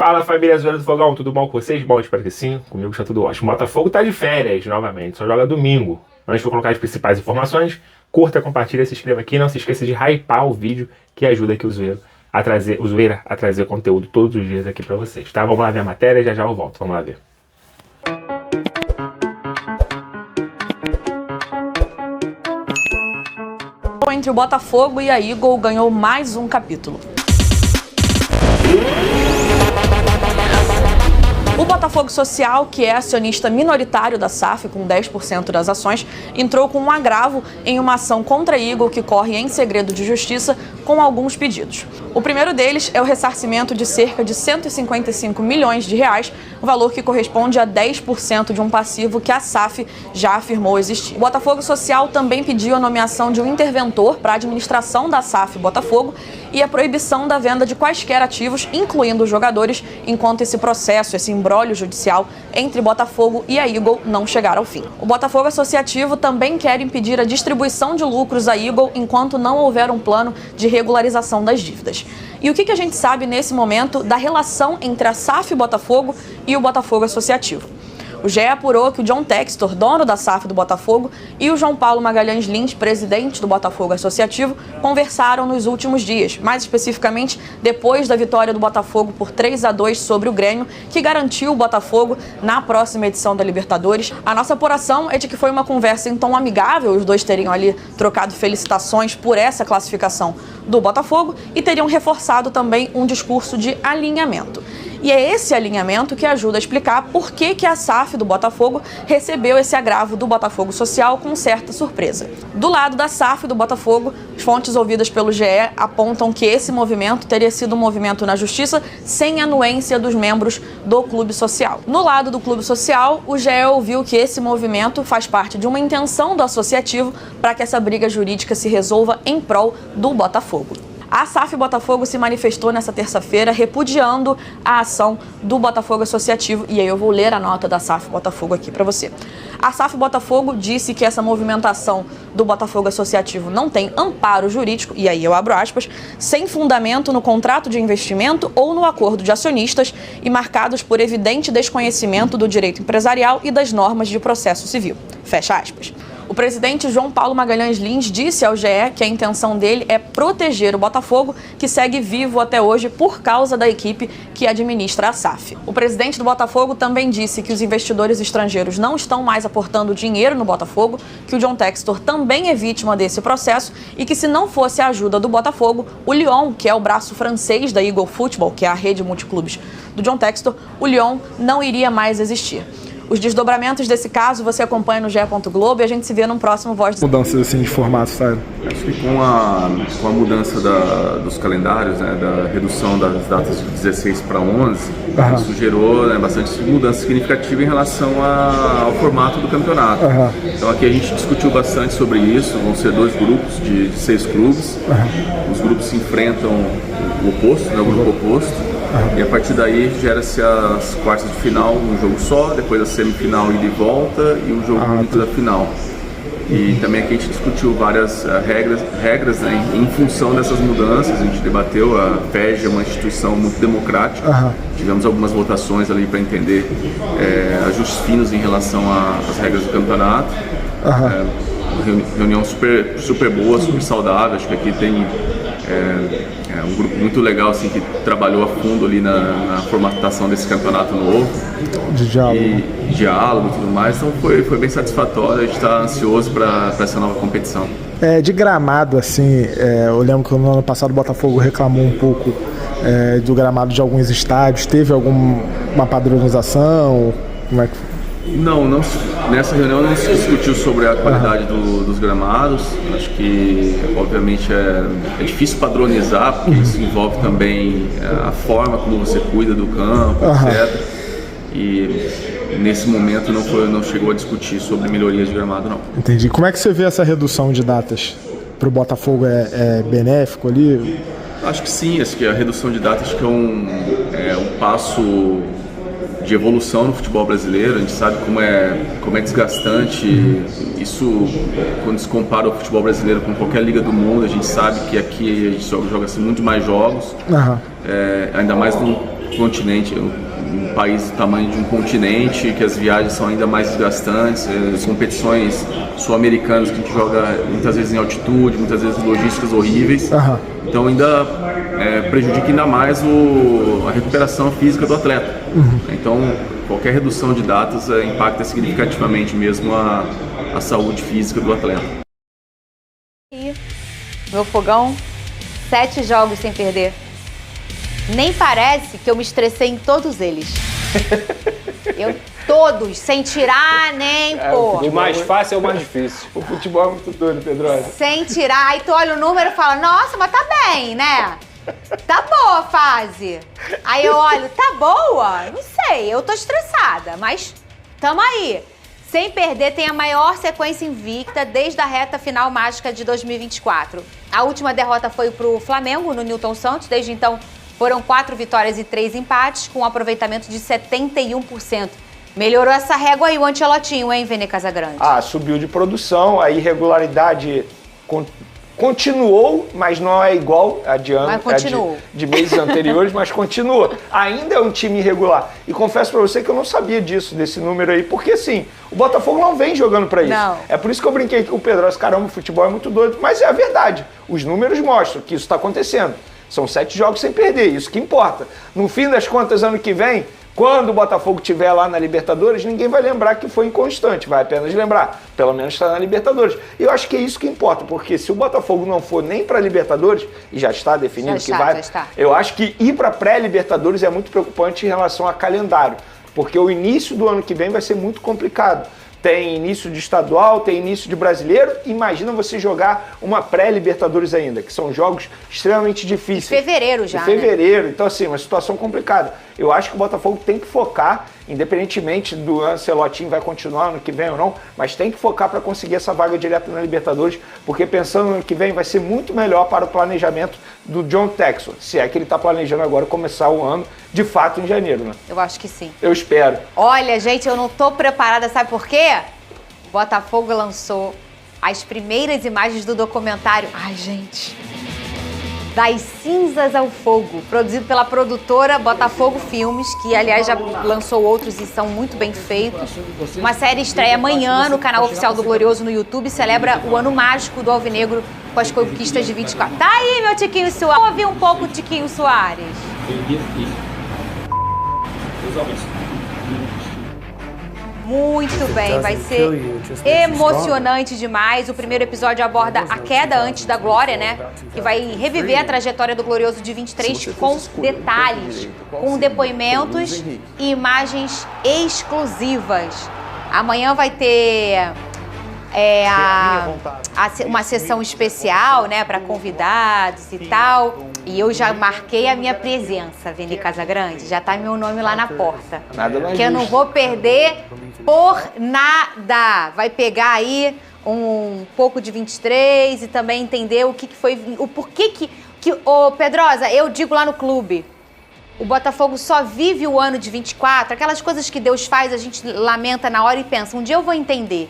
Fala, família Zoeira do Fogão, tudo bom com vocês? Bom, espero que sim, comigo está tudo ótimo. O Botafogo tá de férias novamente, só joga domingo. Antes de eu colocar as principais informações, curta, compartilha, se inscreva aqui. Não se esqueça de hypar o vídeo, que ajuda aqui o Zoeira a trazer conteúdo todos os dias aqui pra vocês, tá? Vamos lá ver a matéria, já eu volto, vamos lá ver. Entre o Botafogo e a Eagle ganhou mais um capítulo. O Botafogo Social, que é acionista minoritário da SAF, com 10% das ações, entrou com um agravo em uma ação contra a Eagle que corre em segredo de justiça com alguns pedidos. O primeiro deles é o ressarcimento de cerca de 155 milhões de reais, valor que corresponde a 10% de um passivo que a SAF já afirmou existir. O Botafogo Social também pediu a nomeação de um interventor para a administração da SAF Botafogo e a proibição da venda de quaisquer ativos, incluindo os jogadores, enquanto esse processo, esse imbróglio judicial entre Botafogo e a Eagle não chegar ao fim. O Botafogo Associativo também quer impedir a distribuição de lucros à Eagle enquanto não houver um plano de regularização das dívidas. E o que a gente sabe nesse momento da relação entre a SAF Botafogo e o Botafogo Associativo? O GE apurou que o John Textor, dono da SAF do Botafogo, e o João Paulo Magalhães Lins, presidente do Botafogo Associativo, conversaram nos últimos dias, mais especificamente depois da vitória do Botafogo por 3-2 sobre o Grêmio, que garantiu o Botafogo na próxima edição da Libertadores. A nossa apuração é de que foi uma conversa em tom amigável, os dois teriam ali trocado felicitações por essa classificação do Botafogo e teriam reforçado também um discurso de alinhamento. E é esse alinhamento que ajuda a explicar por que a SAF do Botafogo recebeu esse agravo do Botafogo Social com certa surpresa. Do lado da SAF do Botafogo, fontes ouvidas pelo GE apontam que esse movimento teria sido um movimento na justiça sem anuência dos membros do Clube Social. No lado do Clube Social, o GE ouviu que esse movimento faz parte de uma intenção do associativo para que essa briga jurídica se resolva em prol do Botafogo. A SAF Botafogo se manifestou nessa terça-feira repudiando a ação do Botafogo Associativo, e aí eu vou ler a nota da SAF Botafogo aqui para você. A SAF Botafogo disse que essa movimentação do Botafogo Associativo não tem amparo jurídico, e aí eu abro aspas, sem fundamento no contrato de investimento ou no acordo de acionistas e marcados por evidente desconhecimento do direito empresarial e das normas de processo civil. Fecha aspas. O presidente João Paulo Magalhães Lins disse ao GE que a intenção dele é proteger o Botafogo, que segue vivo até hoje por causa da equipe que administra a SAF. O presidente do Botafogo também disse que os investidores estrangeiros não estão mais aportando dinheiro no Botafogo, que o John Textor também é vítima desse processo e que se não fosse a ajuda do Botafogo, o Lyon, que é o braço francês da Eagle Football, que é a rede multiclubes do John Textor, o Lyon não iria mais existir. Os desdobramentos desse caso você acompanha no GE. Globo e a gente se vê num próximo Voz do... Mudanças assim de formato, sabe? Acho que com a mudança dos calendários, né, da redução das datas de 16 para 11, isso gerou, né, bastante mudança significativa em relação ao formato do campeonato. Então aqui a gente discutiu bastante sobre isso, vão ser 2 grupos de 6 clubes, os grupos se enfrentam o oposto, né, o grupo oposto. E a partir daí gera-se as quartas de final, um jogo só, depois a semifinal ida e volta e um jogo único da final. E também aqui a gente discutiu várias regras né, em função dessas mudanças. A gente debateu, a FEG é uma instituição muito democrática, tivemos algumas votações ali para entender ajustes finos em relação às regras do campeonato. Reunião super boa, super saudável, acho que aqui tem um grupo muito legal assim, que trabalhou a fundo ali na formatação desse campeonato novo. De diálogo. Diálogo e tudo mais, então foi bem satisfatório, a gente está ansioso para essa nova competição. De gramado, assim, eu lembro que no ano passado o Botafogo reclamou um pouco do gramado de alguns estádios, teve alguma padronização? Como é que... Não, nessa reunião não se discutiu sobre a qualidade dos gramados. Acho que, obviamente, é difícil padronizar, porque isso envolve também a forma como você cuida do campo, etc. E nesse momento não chegou a discutir sobre melhorias de gramado, não. Entendi. Como é que você vê essa redução de datas? Para o Botafogo é benéfico ali? Acho que sim, acho que a redução de datas acho que é um passo de evolução no futebol brasileiro. A gente sabe como é desgastante isso quando se compara o futebol brasileiro com qualquer liga do mundo. A gente sabe que aqui a gente joga assim, muito mais jogos, ainda mais continente, um país do tamanho de um continente, que as viagens são ainda mais desgastantes, competições sul-americanas que a gente joga muitas vezes em altitude, muitas vezes logísticas horríveis. Então ainda prejudica ainda mais a recuperação física do atleta. Então qualquer redução de datas impacta significativamente mesmo a saúde física do atleta. E meu fogão, 7 jogos sem perder. Nem parece que eu me estressei em todos eles. Todos, sem tirar nem pôr. O mais fácil é o mais difícil. O futebol é muito doido, Pedrosa. Sem tirar. Aí tu olha o número e fala, nossa, mas tá bem, né? Tá boa a fase. Aí eu olho, tá boa? Não sei, eu tô estressada, mas tamo aí. Sem perder, tem a maior sequência invicta desde a reta final mágica de 2024. A última derrota foi pro Flamengo, no Newton Santos. Desde então, foram 4 vitórias e 3 empates, com um aproveitamento de 71%. Melhorou essa régua aí o Ancelotinho, hein, Vene Casagrande? Subiu de produção, a irregularidade continuou, mas não é igual a de meses anteriores, mas continua. Ainda é um time irregular. E confesso pra você que eu não sabia desse número aí, porque assim, o Botafogo não vem jogando pra isso. Não. É por isso que eu brinquei com o Pedrosa, caramba, o futebol é muito doido, mas é a verdade. Os números mostram que isso tá acontecendo. São 7 jogos sem perder, isso que importa. No fim das contas, ano que vem, quando o Botafogo estiver lá na Libertadores, ninguém vai lembrar que foi inconstante, vai apenas lembrar, pelo menos está na Libertadores. E eu acho que é isso que importa, porque se o Botafogo não for nem para a Libertadores, e já está definido que vai, eu acho que ir para pré-Libertadores é muito preocupante em relação a calendário, porque o início do ano que vem vai ser muito complicado. Tem início de estadual, tem início de brasileiro. Imagina você jogar uma pré-Libertadores ainda, que são jogos extremamente difíceis. De fevereiro já, de fevereiro, né? Então assim, uma situação complicada. Eu acho que o Botafogo tem que focar, independentemente do Ancelotti vai continuar ano que vem ou não, mas tem que focar para conseguir essa vaga direta na Libertadores, porque pensando no ano que vem vai ser muito melhor para o planejamento do John Textor, se é que ele está planejando agora começar o ano de fato em janeiro, né? Eu acho que sim. Eu espero. Olha, gente, eu não tô preparada, sabe por quê? O Botafogo lançou as primeiras imagens do documentário. Ai, gente. Das Cinzas ao Fogo, produzido pela produtora Botafogo Filmes, que aliás já lançou outros e são muito bem feitos. Uma série estreia amanhã no canal oficial do Glorioso no YouTube, celebra o ano mágico do Alvinegro com as conquistas de 24. Tá aí, meu Tiquinho Soares. Vou ouvir um pouco o Tiquinho Soares. Muito bem, vai ser emocionante demais. O primeiro episódio aborda a queda antes da glória, né? Que vai reviver a trajetória do Glorioso de 23 com detalhes, com depoimentos e imagens exclusivas. Amanhã vai ter uma sessão especial, né, para convidados e tal. E eu já marquei a minha presença, Vene Casagrande. Já tá meu nome lá na porta. Nada mais que eu não vou perder por nada. Vai pegar aí um pouco de 23 e também entender o que foi, o porquê que Pedrosa, eu digo lá no clube, o Botafogo só vive o ano de 24, aquelas coisas que Deus faz, a gente lamenta na hora e pensa, um dia eu vou entender.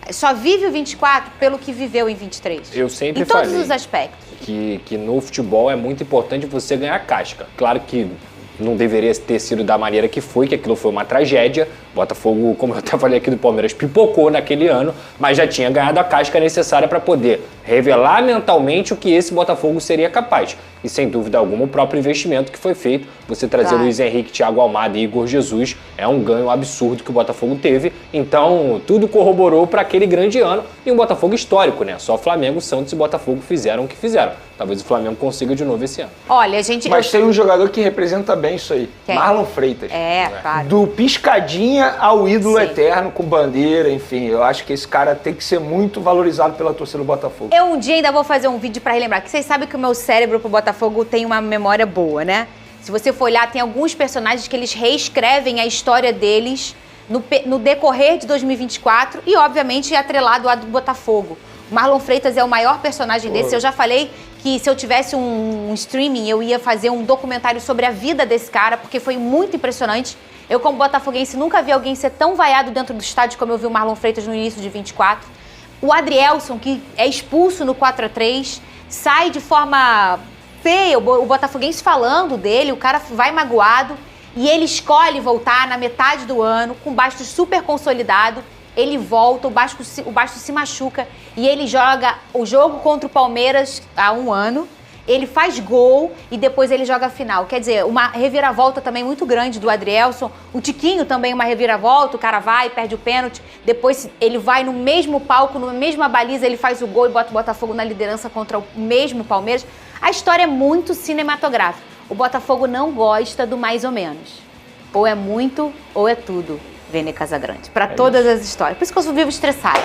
Só vive o 24 pelo que viveu em 23. Eu sempre falei. Em falei todos os aspectos. Que no futebol é muito importante você ganhar casca. Claro que não deveria ter sido da maneira que foi, que aquilo foi uma tragédia. Botafogo, como eu até falei aqui do Palmeiras, pipocou naquele ano, mas já tinha ganhado a casca necessária para poder revelar mentalmente o que esse Botafogo seria capaz. E sem dúvida alguma o próprio investimento que foi feito, você trazer Luiz Henrique, Thiago Almada e Igor Jesus, é um ganho absurdo que o Botafogo teve. Então tudo corroborou para aquele grande ano e um Botafogo histórico, né? Só Flamengo, Santos e Botafogo fizeram o que fizeram. Talvez o Flamengo consiga de novo esse ano. Olha, gente... Mas tem um jogador que representa bem isso aí. Quem? Marlon Freitas. Claro. Do piscadinha ao ídolo eterno, com bandeira, enfim. Eu acho que esse cara tem que ser muito valorizado pela torcida do Botafogo. Eu um dia ainda vou fazer um vídeo pra relembrar, que vocês sabem que o meu cérebro pro Botafogo tem uma memória boa, né? Se você for olhar, tem alguns personagens que eles reescrevem a história deles no decorrer de 2024 e, obviamente, atrelado ao do Botafogo. O Marlon Freitas é o maior personagem desse. Eu já falei que se eu tivesse um streaming, eu ia fazer um documentário sobre a vida desse cara, porque foi muito impressionante. Eu, como botafoguense, nunca vi alguém ser tão vaiado dentro do estádio como eu vi o Marlon Freitas no início de 24. O Adrielson, que é expulso no 4-3, sai de forma feia, o botafoguense falando dele, o cara vai magoado e ele escolhe voltar na metade do ano com o Bastos super consolidado. Ele volta, o Bastos se machuca e ele joga o jogo contra o Palmeiras há um ano. Ele faz gol e depois ele joga a final. Quer dizer, uma reviravolta também muito grande do Adrielson. O Tiquinho também uma reviravolta, o cara vai, perde o pênalti. Depois ele vai no mesmo palco, na mesma baliza, ele faz o gol e bota o Botafogo na liderança contra o mesmo Palmeiras. A história é muito cinematográfica. O Botafogo não gosta do mais ou menos. Ou é muito ou é tudo, Vene Casagrande. Para todas as histórias. Por isso que eu vivo estressada.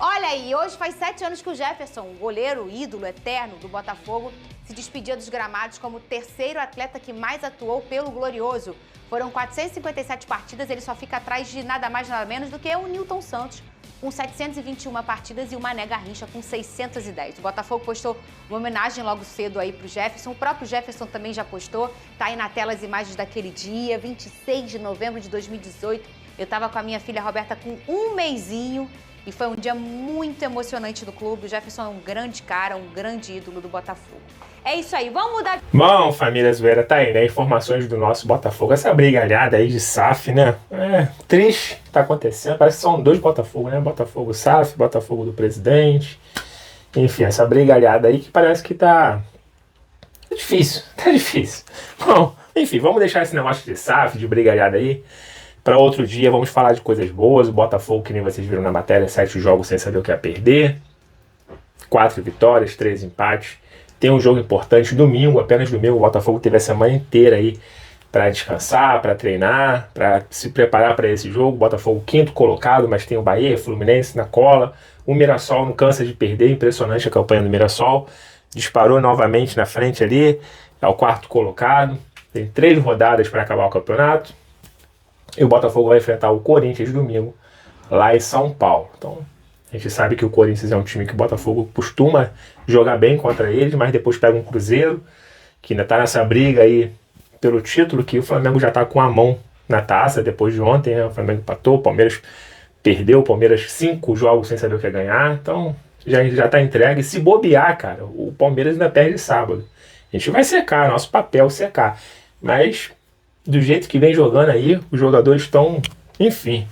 Olha aí, hoje faz 7 anos que o Jefferson, o goleiro ídolo eterno do Botafogo, se despedia dos gramados como o terceiro atleta que mais atuou pelo Glorioso. Foram 457 partidas, ele só fica atrás de nada mais nada menos do que o Nilton Santos, com 721 partidas, e o Mané Garrincha com 610. O Botafogo postou uma homenagem logo cedo aí pro Jefferson, o próprio Jefferson também já postou, tá aí na tela as imagens daquele dia, 26 de novembro de 2018. Eu tava com a minha filha Roberta com um mesinho, e foi um dia muito emocionante do clube. O Jefferson é um grande cara, um grande ídolo do Botafogo. É isso aí, vamos mudar... Bom, família zoeira, tá aí, né? Informações do nosso Botafogo. Essa brigalhada aí de SAF, né? É triste, tá acontecendo. Parece que são 2 Botafogo, né? Botafogo SAF, Botafogo do presidente. Enfim, essa brigalhada aí que parece que tá difícil, tá difícil. Bom, enfim, vamos deixar esse negócio de SAF, de brigalhada aí para outro dia. Vamos falar de coisas boas. O Botafogo, que nem vocês viram na matéria, 7 jogos sem saber o que ia perder, 4 vitórias, 3 empates. Tem um jogo importante domingo, apenas domingo. O Botafogo teve a semana inteira aí para descansar, para treinar, para se preparar para esse jogo. O Botafogo 5º colocado, mas tem o Bahia, Fluminense na cola. O Mirassol não cansa de perder, impressionante a campanha do Mirassol. Disparou novamente na frente ali, é o 4º colocado. Tem 3 rodadas para acabar o campeonato. E o Botafogo vai enfrentar o Corinthians domingo, lá em São Paulo. Então, a gente sabe que o Corinthians é um time que o Botafogo costuma jogar bem contra eles, mas depois pega um Cruzeiro, que ainda está nessa briga aí pelo título, que o Flamengo já está com a mão na taça depois de ontem, né? O Flamengo empatou, o Palmeiras perdeu, o Palmeiras 5 jogos sem saber o que é ganhar, então já está entregue. Se bobear, cara, o Palmeiras ainda perde sábado. A gente vai secar, nosso papel secar, mas... do jeito que vem jogando aí, os jogadores estão... enfim,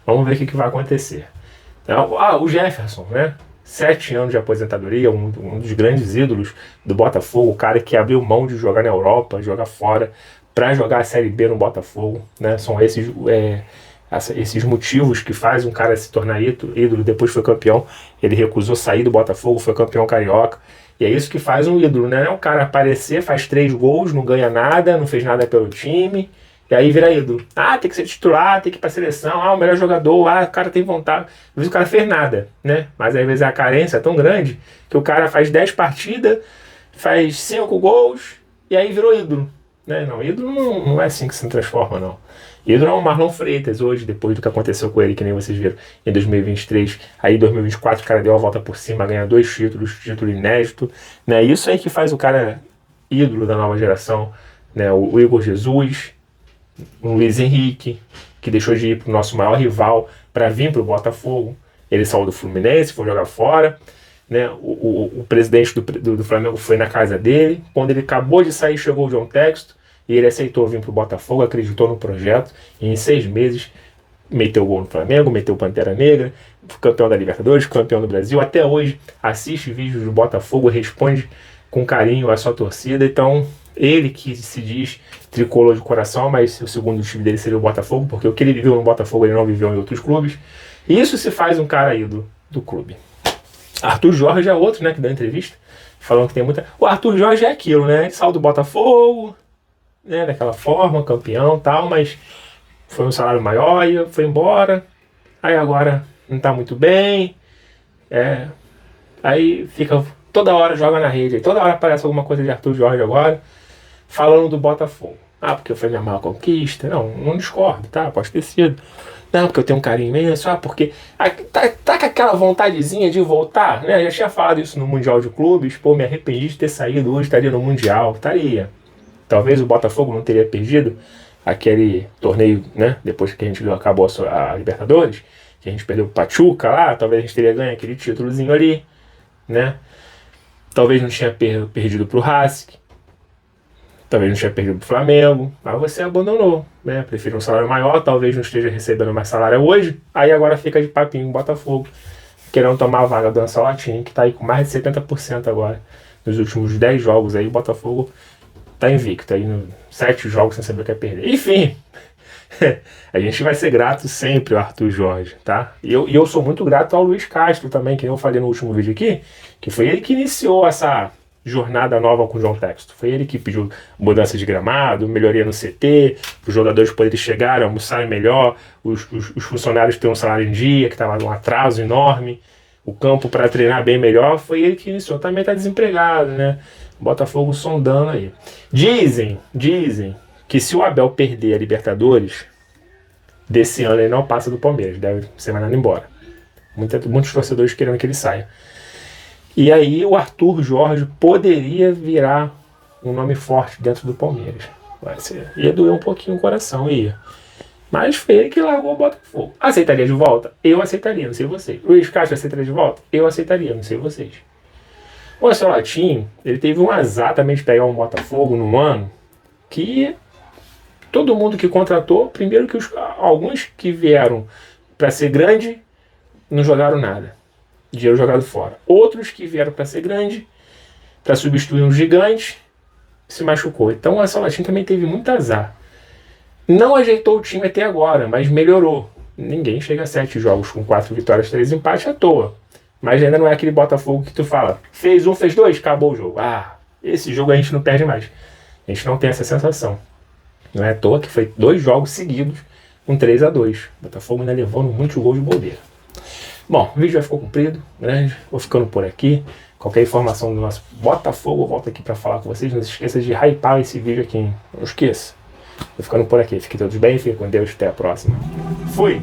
vamos ver o que vai acontecer. Então, o Jefferson, né? 7 anos de aposentadoria, um dos grandes ídolos do Botafogo, o cara que abriu mão de jogar na Europa, jogar fora, para jogar a Série B no Botafogo, né? São esses motivos que fazem um cara se tornar ídolo. Depois foi campeão, ele recusou sair do Botafogo, foi campeão carioca. E é isso que faz um ídolo, né? O cara aparecer, faz 3 gols, não ganha nada, não fez nada pelo time, e aí vira ídolo. Ah, tem que ser titular, tem que ir pra seleção, o melhor jogador, o cara tem vontade. Às vezes o cara fez nada, né? Mas às vezes a carência é tão grande que o cara faz 10 partidas, faz 5 gols, e aí virou ídolo, né? Não, ídolo não é assim que se transforma, não. Ídolo é o Marlon Freitas hoje, depois do que aconteceu com ele, que nem vocês viram, em 2023. Aí em 2024 o cara deu a volta por cima, ganha 2 títulos, título inédito, né? Isso aí que faz o cara ídolo da nova geração, né? O Igor Jesus, o Luiz Henrique, que deixou de ir pro nosso maior rival para vir pro Botafogo. Ele saiu do Fluminense, foi jogar fora, né? O presidente do Flamengo foi na casa dele. Quando ele acabou de sair, chegou o John Textor, e ele aceitou vir para o Botafogo, acreditou no projeto, e em 6 meses meteu gol no Flamengo, meteu Pantera Negra, campeão da Libertadores, campeão do Brasil. Até hoje assiste vídeos do Botafogo, responde com carinho à sua torcida. Então, ele que se diz tricolor de coração, mas o segundo time dele seria o Botafogo, porque o que ele viveu no Botafogo ele não viveu em outros clubes. E isso se faz um cara ídolo do clube. Arthur Jorge é outro, né, que deu entrevista, falando que tem muita... O Arthur Jorge é aquilo, né, ele saiu do Botafogo, né, daquela forma, campeão e tal, mas foi um salário maior e foi embora, aí agora não tá muito bem, aí fica, toda hora joga na rede, toda hora aparece alguma coisa de Arthur Jorge agora, falando do Botafogo. Ah, porque foi minha maior conquista? Não discordo, tá, pode ter sido. Não, porque eu tenho um carinho imenso, porque tá com aquela vontadezinha de voltar, né, eu já tinha falado isso no Mundial de Clubes, pô, me arrependi de ter saído, hoje estaria no Mundial, estaria. Talvez o Botafogo não teria perdido aquele torneio, né? Depois que a gente acabou a Libertadores, que a gente perdeu o Pachuca lá, talvez a gente teria ganho aquele títulozinho ali, né? talvez não tinha perdido pro Racing, talvez não tinha perdido pro Flamengo, mas você abandonou, né? Preferiu um salário maior, talvez não esteja recebendo mais salário hoje, aí agora fica de papinho em Botafogo, querendo tomar a vaga do Ancelotti, que tá aí com mais de 70% agora. Nos últimos 10 jogos aí, o Botafogo tá invicto, aí 7 jogos sem saber o que é perder. Enfim, a gente vai ser grato sempre ao Arthur Jorge, tá? E eu sou muito grato ao Luiz Castro também, que eu falei no último vídeo aqui, que foi ele que iniciou essa jornada nova com o João Texto. Foi ele que pediu mudança de gramado, melhoria no CT, os jogadores poderem chegar, almoçarem melhor, os funcionários terem um salário em dia, que estava num atraso enorme, o campo para treinar bem melhor, foi ele que iniciou. Também está desempregado, né? Botafogo sondando aí. Dizem que se o Abel perder a Libertadores, desse ano ele não passa do Palmeiras, deve ser mandado embora. Muitos torcedores querendo que ele saia. E aí o Arthur Jorge poderia virar um nome forte dentro do Palmeiras. Ia doer um pouquinho o coração, ia. Mas foi ele que largou o Botafogo. Aceitaria de volta? Eu aceitaria, não sei vocês. Luiz Castro aceitaria de volta? Eu aceitaria, não sei vocês. O Ancelotti, ele teve um azar também de pegar um Botafogo num ano que todo mundo que contratou, primeiro que alguns que vieram para ser grande, não jogaram nada. Dinheiro jogado fora. Outros que vieram para ser grande, para substituir um gigante, se machucou. Então o Ancelotti também teve muito azar. Não ajeitou o time até agora, mas melhorou. Ninguém chega a 7 jogos com 4 vitórias, 3 empates à toa. Mas ainda não é aquele Botafogo que tu fala, fez 1, fez 2, acabou o jogo. Ah, esse jogo a gente não perde mais. A gente não tem essa sensação. Não é à toa que foi 2 jogos seguidos com 3-2. O Botafogo ainda levando muitos gols de bobeira. Bom, o vídeo já ficou comprido, grande, vou ficando por aqui. Qualquer informação do nosso Botafogo, eu volto aqui para falar com vocês. Não se esqueça de hypar esse vídeo aqui, hein? Não esqueça. Vou ficando por aqui. Fiquem todos bem, fiquem com Deus, até a próxima. Fui!